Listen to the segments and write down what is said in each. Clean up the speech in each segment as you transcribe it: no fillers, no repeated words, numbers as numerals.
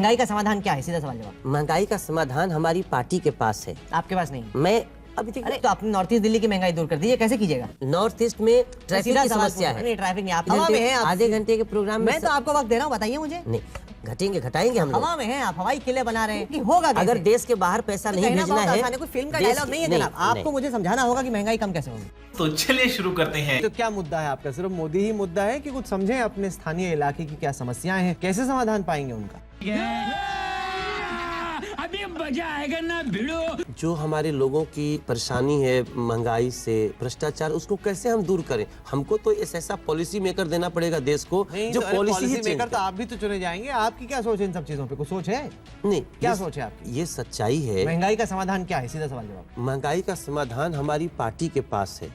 महंगाई का समाधान क्या है? सीधा सवाल जवाब। महंगाई का समाधान हमारी पार्टी के पास है, आपके पास नहीं। मैं अभी तक अरे तो आपने नॉर्थ ईस्ट दिल्ली की महंगाई दूर कर दी, ये कैसे कीजिएगा? नॉर्थ ईस्ट में ट्रैफिक सीधा की सवाल समस्या पूछो। है। नहीं, ट्रैफिक नहीं, आप हवा में हैं। आप आधे घंटे के प्रोग्राम में मैं तो आपको वक्त दे रहा हूँ, बताइए मुझे। नहीं घटेंगे, घटाएंगे हम लोग। हवा में हैं आप, हवाई किले बना रहे हैं कि होगा कैसे? अगर देश के बाहर पैसा नहीं भेजना है, कोई फिल्म का डायलॉग नहीं है जनाब, आपको मुझे समझाना होगा कि महंगाई कम कैसे होगी। तो चलिए शुरू करते हैं। तो क्या मुद्दा है आपका? सिर्फ मोदी ही मुद्दा है कि कुछ समझें अपने स्थानीय इलाके की क्या समस्याएं हैं, कैसे समाधान पाएंगे उनका? अभी मजा आएगा ना भिड़ो। जो हमारे लोगों की परेशानी है महंगाई से, भ्रष्टाचार, उसको कैसे हम दूर करें? हमको तो ऐसा पॉलिसी मेकर देना पड़ेगा देश को जो पॉलिसी मेकर। तो आप भी तो चुने जाएंगे, आपकी क्या सोच है इन सब चीजों पे? कुछ सोच है? नहीं, क्या सोच है आपकी? ये सच्चाई है। महंगाई का समाधान क्या है? सीधा सवाल जवाब। महंगाई का समाधान हमारी पार्टी के पास है,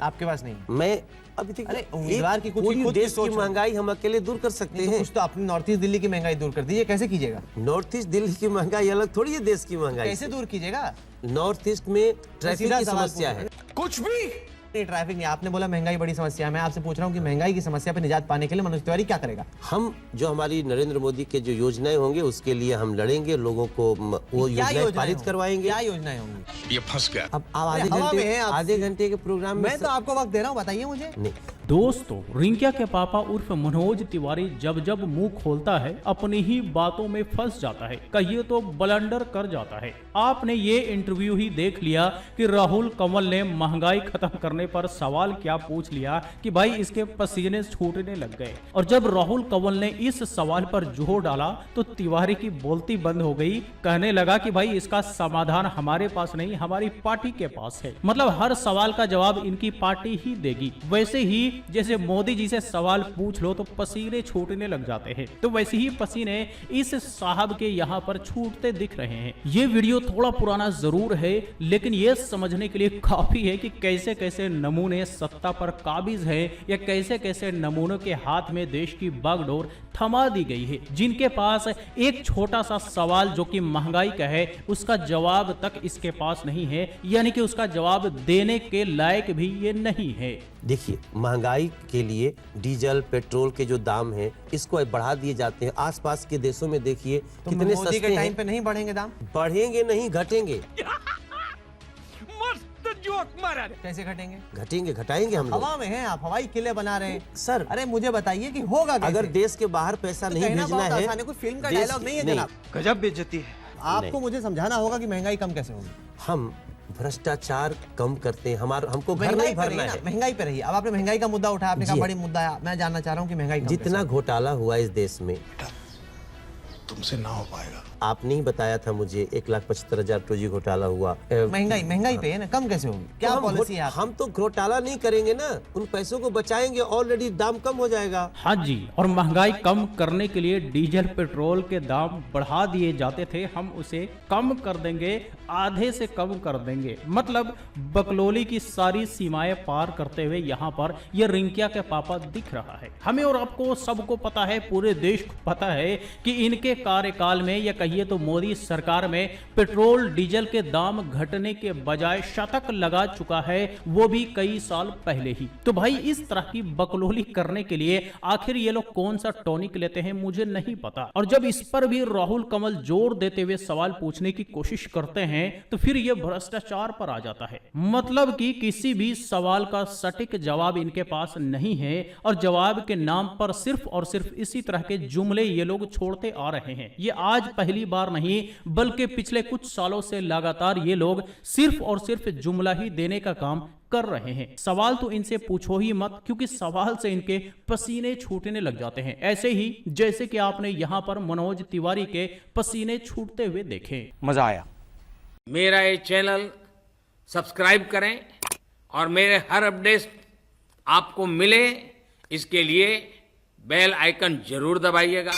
आपके पास नहीं। मैं अभी तक अरे उम्मीदवार की कुछ पूरी खुद देश सोच की महंगाई हम अकेले दूर कर सकते तो हैं। कुछ तो अपनी नॉर्थ ईस्ट दिल्ली की महंगाई दूर कर दी, ये कैसे कीजिएगा? नॉर्थ ईस्ट दिल्ली की महंगाई अलग थोड़ी है देश की महंगाई कैसे से। दूर कीजिएगा? नॉर्थ ईस्ट में ट्रैफिक सीधा की सवाल समस्या पूछो। है। कुछ भी नहीं, ट्रैफिक नहीं। आपने बोला महंगाई बड़ी समस्या है, मैं आपसे पूछ रहा हूँ कि महंगाई की समस्या पे निजात पाने के लिए मनोज तिवारी क्या करेगा? हम जो हमारी नरेंद्र मोदी के जो योजनाएं होंगे उसके लिए हम लड़ेंगे, लोगों को वो योजनाएं पारित करवाएंगे। क्या योजनाएं होंगी? ये फंस गया। अब हवा में हैं आप। आधे घंटे के प्रोग्राम में मैं तो आपको वक्त दे रहा हूँ, बताइए मुझे। नहीं दोस्तों, रिंकिया के पापा उर्फ मनोज तिवारी जब जब मुंह खोलता है अपनी ही बातों में फंस जाता है, कहिए तो ब्लंडर कर जाता है। आपने ये इंटरव्यू ही देख लिया कि राहुल कंवल ने महंगाई खत्म करने पर सवाल क्या पूछ लिया कि भाई इसके पसीने छूटने लग गए। और जब राहुल कंवल ने इस सवाल पर जोर डाला तो तिवारी की बोलती बंद हो गई। कहने लगा कि भाई इसका समाधान हमारे पास नहीं, हमारी पार्टी के पास है। मतलब हर सवाल का जवाब इनकी पार्टी ही देगी। वैसे ही जैसे मोदी जी से सवाल पूछ लो तो पसीने छूटने लग जाते हैं, तो वैसे ही पसीने इस साहब के यहाँ पर छूटते दिख रहे हैं। ये वीडियो थोड़ा पुराना जरूर है, लेकिन ये समझने के लिए काफी है कि कैसे कैसे नमूने सत्ता पर काबिज है या कैसे कैसे नमूनों के हाथ में देश की बागडोर थमा दी गई है, जिनके पास एक छोटा सा सवाल जो कि महंगाई का है उसका जवाब तक इसके पास नहीं है, यानी कि उसका जवाब देने के लायक भी ये नहीं है। देखिए, महंगाई के लिए डीजल पेट्रोल के जो दाम हैं इसको बढ़ा दिए जाते हैं। आसपास के देशों में देखिए तो कितने मोदी सस्ते के हैं। टाइम पे नहीं बढ़ेंगे दाम? बढ़ेंगे नहीं, घटेंगे। मस्त जोक मारा। कैसे घटेंगे? घटेंगे, घटाएंगे हम लोग। हवा में हैं आप, हवाई किले बना रहे हैं। सर अरे मुझे बताइए कि होगा कैसे? अगर देश के बाहर पैसा तो नहीं कहना भेजना बहुत है, आसान है, कोई फिल्म का देश- डायलॉग नहीं है नहीं। जनाब। गजब बेइज्जती है। आपको मुझे समझाना होगा कि महंगाई कम कैसे होगी। हम भ्रष्टाचार कम करते हैं, हमको घर नहीं महंगाई पे भरना रहिए ना, है। महंगाई पे रहिए। अब आपने महंगाई का मुद्दा उठाया, आपने कहा जी। बड़ी मुद्दा है। मैं जानना चाह रहा हूँ कि महंगाई कम कैसे जितना घोटाला हुआ इस देश में, तुमसे ना हो पाएगा। आपने ही बताया था मुझे 1,75,000 टोजी घोटाला हुआ। होगी? महंगाई पे है ना, कम कैसे होगी? क्या तो हम पॉलिसी है आपकी? हम तो घोटाला नहीं करेंगे ना, उन पैसों को बचाएंगे, ऑलरेडी दाम कम हो जाएगा। हाँ जी, और महंगाई कम करने के लिए डीजल पेट्रोल के दाम बढ़ा दिए जाते थे, हम उसे कम कर देंगे, आधे से कम कर देंगे। मतलब बकलोली की सारी सीमाएं पार करते हुए यहाँ पर ये रिंकिया के पापा दिख रहा है। हमें और आपको सबको पता है, पूरे देश को पता है कि इनके कार्यकाल में या कहिए तो मोदी सरकार में पेट्रोल डीजल के दाम घटने के बजाय शतक लगा चुका है, वो भी कई साल पहले ही। तो भाई इस तरह की बकलोली करने के लिए आखिर ये लोग कौन सा टॉनिक लेते हैं मुझे नहीं पता। और जब इस पर भी राहुल कंवल जोर देते हुए सवाल पूछने की कोशिश करते हैं तो फिर ये भ्रष्टाचार पर आ जाता है। मतलब कि किसी भी सवाल का सटीक जवाब इनके पास नहीं है और जवाब के नाम पर सिर्फ और सिर्फ इसी तरह के जुमले ये लोग छोड़ते आ रहे हैं। ये आज पहली बार नहीं बल्कि पिछले कुछ सालों से लगातार ये लोग सिर्फ और सिर्फ जुमला ही देने का काम कर रहे हैं। सवाल तो इनसे पूछो ही मत, क्योंकि सवाल से इनके पसीने छूटने लग जाते हैं, ऐसे ही जैसे कि आपने यहां पर मनोज तिवारी के पसीने छूटते हुए देखे। मजा आया। मेरा ये चैनल सब्सक्राइब करें और मेरे हर अपडेट आपको मिले, इसके लिए बेल आइकन जरूर दबाइएगा।